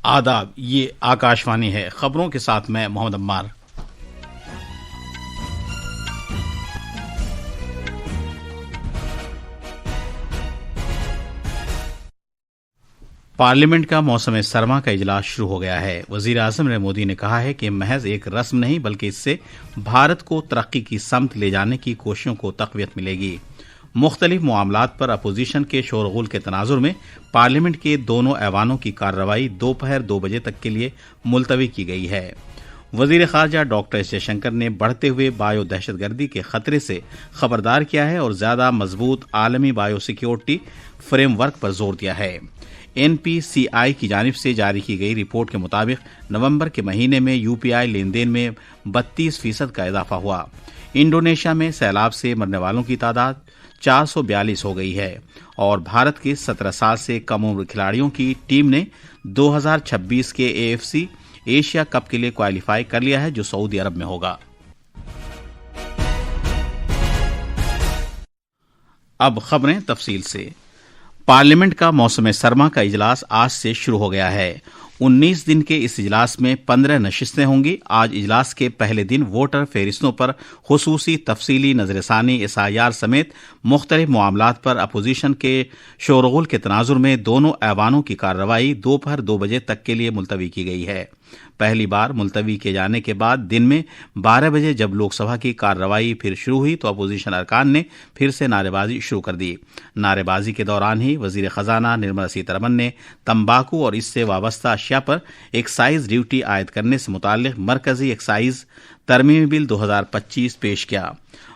آداب، یہ آکاشوانی ہے۔ خبروں کے ساتھ میں محمد عمار۔ پارلیمنٹ کا موسم سرما کا اجلاس شروع ہو گیا ہے۔ وزیر اعظم نریندر مودی نے کہا ہے کہ محض ایک رسم نہیں بلکہ اس سے بھارت کو ترقی کی سمت لے جانے کی کوششوں کو تقویت ملے گی۔ مختلف معاملات پر اپوزیشن کے شور غل کے تناظر میں پارلیمنٹ کے دونوں ایوانوں کی کارروائی دوپہر 2 بجے تک کے لیے ملتوی کی گئی ہے۔ وزیر خارجہ ڈاکٹر ایس جے شنکر نے بڑھتے ہوئے بایو دہشت گردی کے خطرے سے خبردار کیا ہے اور زیادہ مضبوط عالمی بایو سیکیورٹی فریم ورک پر زور دیا ہے۔ این پی سی آئی کی جانب سے جاری کی گئی رپورٹ کے مطابق نومبر کے مہینے میں یو پی آئی لین دین میں 32% کا اضافہ ہوا۔ انڈونیشیا میں سیلاب سے مرنے والوں کی تعداد 442 ہو گئی ہے اور بھارت کے 17 سال سے کم عمر کھلاڑیوں کی ٹیم نے 2026 کے AFC ایشیا کپ کے لیے کوالیفائی کر لیا ہے جو سعودی عرب میں ہوگا۔ اب خبریں تفصیل سے۔ پارلیمنٹ کا موسم سرما کا اجلاس آج سے شروع ہو گیا ہے۔ 19 دن کے اس اجلاس میں 15 نشستیں ہوں گی۔ آج اجلاس کے پہلے دن ووٹر فہرستوں پر خصوصی تفصیلی نظر ثانی SIR سمیت مختلف معاملات پر اپوزیشن کے شورغل کے تناظر میں دونوں ایوانوں کی کارروائی دوپہر 2 بجے تک کے لیے ملتوی کی گئی ہے۔ پہلی بار ملتوی کیے جانے کے بعد دن میں 12 بجے جب لوک سبھا کی کارروائی پھر شروع ہوئی تو اپوزیشن ارکان نے پھر سے نعرے بازی شروع کر دی۔ نعرے بازی کے دوران ہی وزیر خزانہ نرملا سیتارمن نے تمباکو اور اس سے وابستہ اشیاء پر ایکسائز ڈیوٹی عائد کرنے سے متعلق مرکزی ایکسائز ترمیمی بل 2025 پیش کیا۔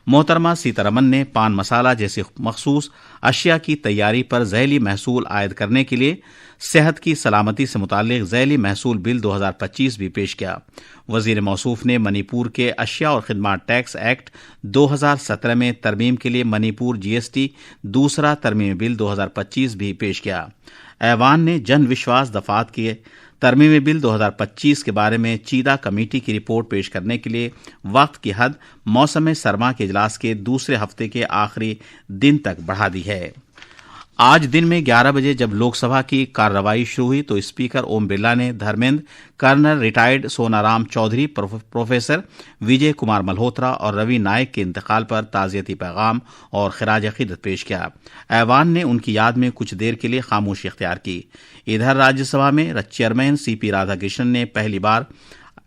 محترمہ سیتارمن نے پان مسالہ جیسے مخصوص اشیاء کی تیاری پر ذیلی محصول عائد کرنے کے لیے صحت کی سلامتی سے متعلق ذیلی محصول بل 2025 بھی پیش کیا۔ وزیر موصوف نے منی پور کے اشیاء اور خدمات ٹیکس ایکٹ 2017 میں ترمیم کے لیے منی پور GST دوسرا ترمیمی بل 2025 بھی پیش کیا۔ ایوان نے جن وشواس دفعات کے ترمیمی بل 2025 کے بارے میں چیدہ کمیٹی کی رپورٹ پیش کرنے کے لیے وقت کی حد موسم سرما کے اجلاس کے دوسرے ہفتے کے آخری دن تک بڑھا دی ہے۔ آج دن میں 11 بجے جب لوک سبھا کی کارروائی شروع ہوئی تو اسپیکر اوم برلا نے Dharmendra, colonel retired Sonaram Choudhary, professor Vijay Kumar Malhotra اور روی نائک کے انتقال پر تعزیتی پیغام اور خراج عقیدت پیش کیا۔ ایوان نے ان کی یاد میں کچھ دیر کے لیے خاموشی اختیار کی۔ ادھر راجیہ سبھا میں چیئرمین CP رادھا کرشنن نے پہلی بار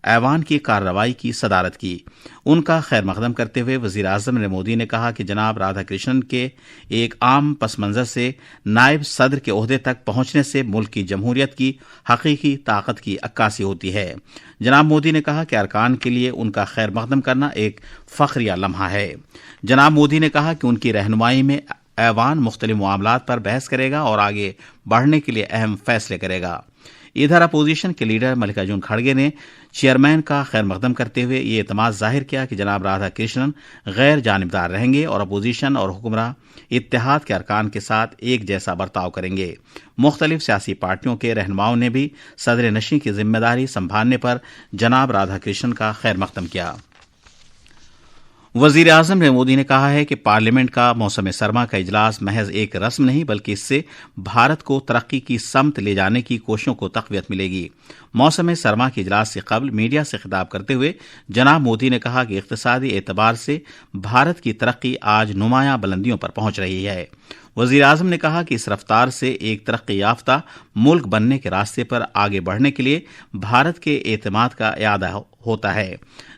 ایوان کی کارروائی کی صدارت کی۔ ان کا خیر مقدم کرتے ہوئے وزیر اعظم نریندر مودی نے کہا کہ جناب رادھا کرشنن کے ایک عام پس منظر سے نائب صدر کے عہدے تک پہنچنے سے ملک کی جمہوریت کی حقیقی طاقت کی عکاسی ہوتی ہے۔ جناب مودی نے کہا کہ ارکان کے لیے ان کا خیر مقدم کرنا ایک فخریہ لمحہ ہے۔ جناب مودی نے کہا کہ ان کی رہنمائی میں ایوان مختلف معاملات پر بحث کرے گا اور آگے بڑھنے کے لیے اہم فیصلے کرے گا۔ ادھر اپوزیشن کے لیڈر ملکارجن کھڑگے نے چیئرمین کا خیر مقدم کرتے ہوئے یہ اعتماد ظاہر کیا کہ جناب رادھا کرشنن غیر جانبدار رہیں گے اور اپوزیشن اور حکمراں اتحاد کے ارکان کے ساتھ ایک جیسا برتاؤ کریں گے۔ مختلف سیاسی پارٹیوں کے رہنماؤں نے بھی صدر نشین کی ذمہ داری سنبھالنے پر جناب رادھا کرشنن کا خیر مقدم کیا۔ وزیر اعظم نریندر مودی نے کہا ہے کہ پارلیمنٹ کا موسم سرما کا اجلاس محض ایک رسم نہیں بلکہ اس سے بھارت کو ترقی کی سمت لے جانے کی کوششوں کو تقویت ملے گی۔ موسم سرما کے اجلاس سے قبل میڈیا سے خطاب کرتے ہوئے جناب مودی نے کہا کہ اقتصادی اعتبار سے بھارت کی ترقی آج نمایاں بلندیوں پر پہنچ رہی ہے۔ وزیر اعظم نے کہا کہ اس رفتار سے ایک ترقی یافتہ ملک بننے کے راستے پر آگے بڑھنے کے لیے بھارت کے اعتماد کا اعادہ ہوتا ہے۔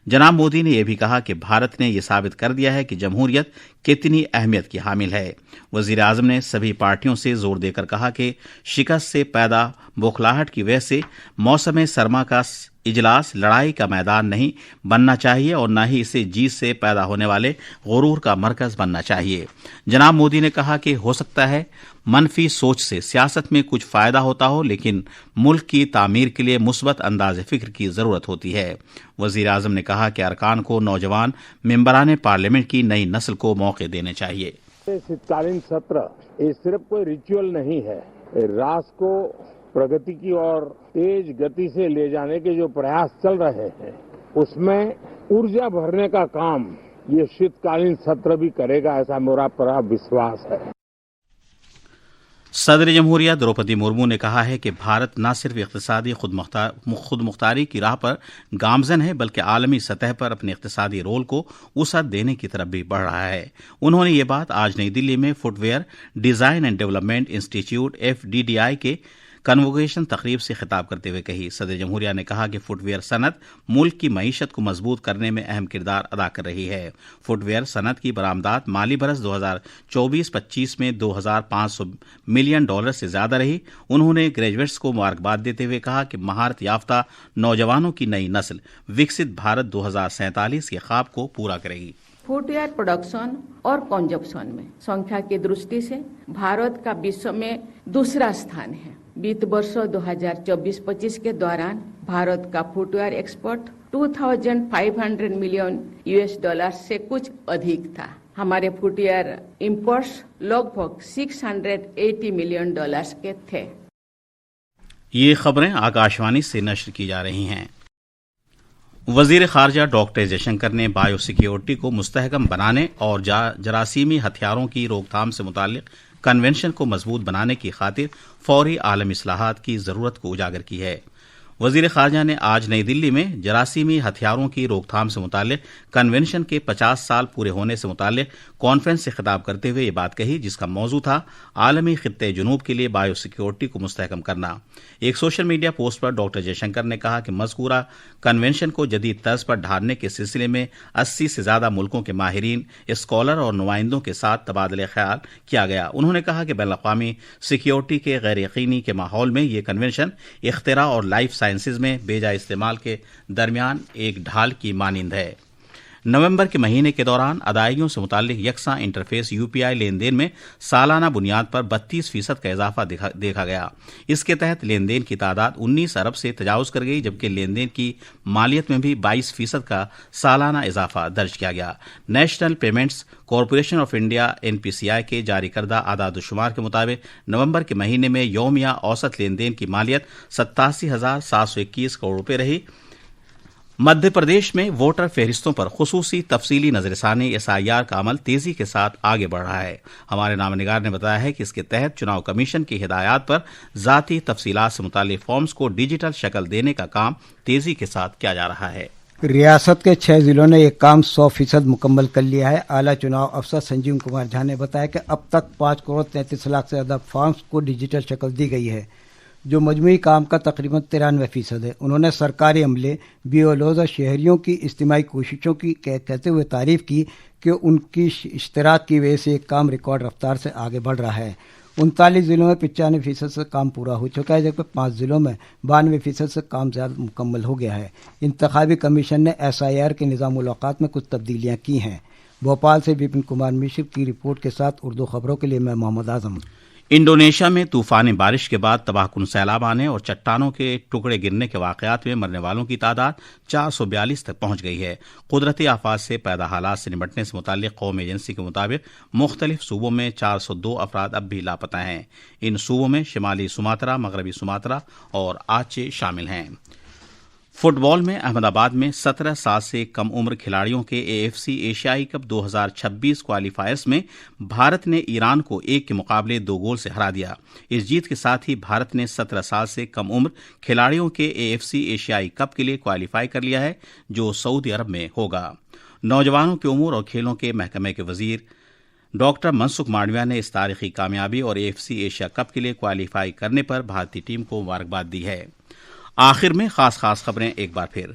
جناب مودی نے یہ بھی کہا کہ بھارت نے یہ ثابت کر دیا ہے کہ جمہوریت کتنی اہمیت کی حامل ہے۔ وزیر اعظم نے سبھی پارٹیوں سے زور دے کر کہا کہ شکست سے پیدا بوکھلاہٹ کی وجہ سے موسم سرما کا اجلاس لڑائی کا میدان نہیں بننا چاہیے اور نہ ہی اسے جیت سے پیدا ہونے والے غرور کا مرکز بننا چاہیے۔ جناب مودی نے کہا کہ ہو سکتا ہے منفی سوچ سے سیاست میں کچھ فائدہ ہوتا ہو لیکن ملک کی تعمیر کے لیے مثبت انداز فکر کی ضرورت ہوتی ہے۔ وزیر اعظم نے کہا کہ ارکان کو نوجوان ممبران پارلیمنٹ کی نئی نسل کو موقع دینے چاہیے۔ شیتکالین ستر یہ صرف کوئی ریچول نہیں ہے، راष्ट्र کو प्रगति की ओर तेज गति से ले जाने के जो प्रयास चल रहे हैं उसमें ऊर्जा भरने का काम ये शीतकालीन सत्र भी करेगा, ऐसा मेरा पूरा विश्वास है। صدر جمہوریہ द्रौपदी मुर्मू ने कहा है कि भारत न सिर्फ इक्तिसादी खुद मुख्तारी की राह पर गामजन है बल्कि आलमी सतह पर अपने इक्तिसादी रोल को वुसअत देने की तरफ भी बढ़ रहा है। उन्होंने ये बात आज नई दिल्ली में footwear design and development institute FDDI के कन्वोकेशन तकरीब से खिताब करते हुए कही। सदर जमहूरिया ने कहा कि फुटवेयर सनत मुल्क की मईशत को मजबूत करने में अहम किरदार अदा कर रही है। फुटवेयर सनत की बरामदात माली बरस 2024-25 में $2,500 मिलियन से ज्यादा रही। उन्होंने ग्रेजुएट्स को मुबारकबाद देते हुए कहा कि महारत याफ्ता नौजवानों की नई नस्ल विकसित भारत 2047 के ख्वाब को पूरा करेगी। फुटवेयर प्रोडक्शन और कंजप्शन में संख्या की दृष्टि से भारत का विश्व में दूसरा स्थान है। वित्त वर्ष 2024-25 के दौरान भारत का फुटवेयर एक्सपोर्ट $2,500 मिलियन से कुछ अधिक था। हमारे फुटवेयर इंपोर्ट्स लगभग $680 मिलियन के थे। ये खबरें आकाशवाणी से नश्र की जा रही हैं। वजीर खारजा डॉक्टर जयशंकर ने बायो सिक्योरिटी को मुस्तहकम बनाने और जरासीमी हथियारों की रोकथाम से मुतालिक कन्वेंशन को मजबूत बनाने की खातिर फौरी आलमी इस्लाहात की जरूरत को उजागर की है। वजीर खारजा ने आज नई दिल्ली में जरासीमी हथियारों की रोकथाम से मुतालिक कन्वेंशन के 50 साल पूरे होने से मुतालिक कॉन्फ्रेंस से खिताब करते हुए ये बात कही, जिसका मौजू था आलमी खित्ते जुनूब के लिए बायो सिक्योरिटी को मुस्तहकम करना। एक सोशल मीडिया पोस्ट पर डॉक्टर जयशंकर ने कहा कि मज़कूरा कन्वेंशन को जदीद तर्ज पर ढालने के सिलसिले में 80 से ज्यादा मुल्कों के माहिरीन, स्कॉलर और नुमाइंदों के साथ तबादले ख्याल किया गया। उन्होंने कहा कि बैनुल-अक़वामी सिक्योरिटी के गैर यकीनी के माहौल में ये कन्वेंशन इख्तिरा और लाइफ साइंसेज में बेजा इस्तेमाल के दरमियान एक ढाल की मानिंद है। नवंबर के महीने के दौरान अदायगियों से मुतालिक यकसा इंटरफेस UPI लेन देन में सालाना बुनियाद पर 32% का इजाफा देखा गया। इसके तहत लेन देन की तादाद 19 अरब से तजावुज कर गई, जबकि लेन देन की मालियत में भी 22% का सालाना इजाफा दर्ज किया गया। National payments corporation of India NPCI के जारी करदा आदाद-ओ-शुमार के मुताबिक नवंबर के महीने में यौमिया औसत लेन देन की मालियत 87,721 करोड़ रुपये रही। मध्य प्रदेश में वोटर फहरिस्तों पर खुसूसी तफसीली नजरसानी SIR का अमल तेजी के साथ आगे बढ़ रहा है। हमारे नामनिगार ने बताया है कि इसके तहत चुनाव कमीशन की हिदायत पर जाती तफसीलात से मुतालिक फॉर्म्स को डिजिटल शक्ल देने का काम तेजी के साथ किया जा रहा है। रियासत के 6 जिलों ने यह काम 100% मुकम्मल कर लिया है। आला चुनाव अफसर संजीव कुमार झा ने बताया कि अब तक 5 करोड़ 33 लाख से ज्यादा फॉर्म्स को डिजिटल शक्ल दी गई है, जो मजमूई काम का तकरीबन 93% है। उन्होंने सरकारी अमले, BLOs और शहरियों की इज्तिमाई कोशिशों की कहते हुए तारीफ की कि उनकी इश्तराक की वजह से ये काम रिकॉर्ड रफ्तार से आगे बढ़ रहा है। 39 जिलों में 95% से काम पूरा हो चुका है, जबकि 5 जिलों में 92% से काम ज़्यादा मुकम्मल हो गया है। इंतखाबी कमीशन ने SIR के निज़ाम-उल-औक़ात में कुछ तब्दीलियाँ की हैं। भोपाल से विपिन कुमार मिश्र की रिपोर्ट के साथ उर्दू खबरों के लिए मैं मोहम्मद आजम। इंडोनेशिया में तूफानी बारिश के बाद तबाहकुन सैलाब आने और चट्टानों के टुकड़े गिरने के वाकयात में मरने वालों की तादाद 442 तक पहुंच गई है। कुदरती आफात से पैदा हालात से निपटने से मुतालिक कौमी एजेंसी के मुताबिक मुख्तलिफ सूबों में 402 अफराद अब भी लापता हैं। इन सूबों में शिमाली सुमात्रा, मगरबी सुमात्रा और आचे शामिल हैं। फुटबॉल में अहमदाबाद में 17 साल से कम उम्र खिलाड़ियों के AFC एशियाई कप 2026 क्वालिफायर्स में भारत ने ईरान को 1 के मुकाबले 2 गोल से हरा दिया। इस जीत के साथ ही भारत ने 17 साल से कम उम्र खिलाड़ियों के AFC एशियाई कप के लिए क्वालिफाई कर लिया है, जो सऊदी अरब में होगा। नौजवानों के उमूर और खेलों के महकमे के वजीर डॉक्टर मनसुख मांडविया ने इस तारीखी कामयाबी और AFC एशिया कप के लिए क्वालिफाई करने पर भारतीय टीम को मुबारकबाद दी है। आखिर में खास खबरें एक बार फिर।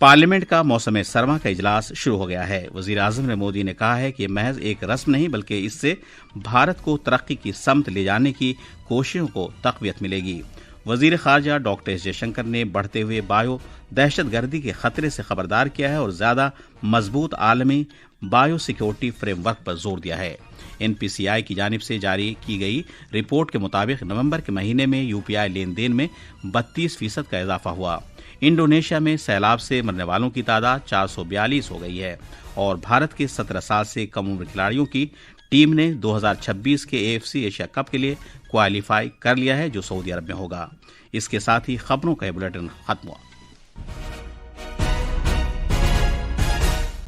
पार्लियामेंट का मौसम सरमा का इजलास शुरू हो गया है। वजीर आजम नरेंद्र मोदी ने कहा है कि महज एक रस्म नहीं बल्कि इससे भारत को तरक्की की समत ले जाने की कोशिशों को तक़वियत मिलेगी। वजीर खारजा डॉक्टर जयशंकर ने बढ़ते हुए बायो दहशतगर्दी के खतरे से खबरदार किया है और ज्यादा मजबूत आलमी बायो सिक्योरिटी फ्रेमवर्क पर जोर दिया है। NPCI की जानिब से जारी की गई रिपोर्ट के मुताबिक नवंबर के महीने में UPI लेन देन में 32% का इजाफा हुआ। इंडोनेशिया में सैलाब से मरने वालों की तादाद 442 हो गई है और भारत के 17 साल से कम उम्र खिलाड़ियों की टीम ने 2026 के AFC एशिया कप के लिए क्वालिफाई कर लिया है, जो सऊदी अरब में होगा। इसके साथ ही खबरों का बुलेटिन खत्म हुआ।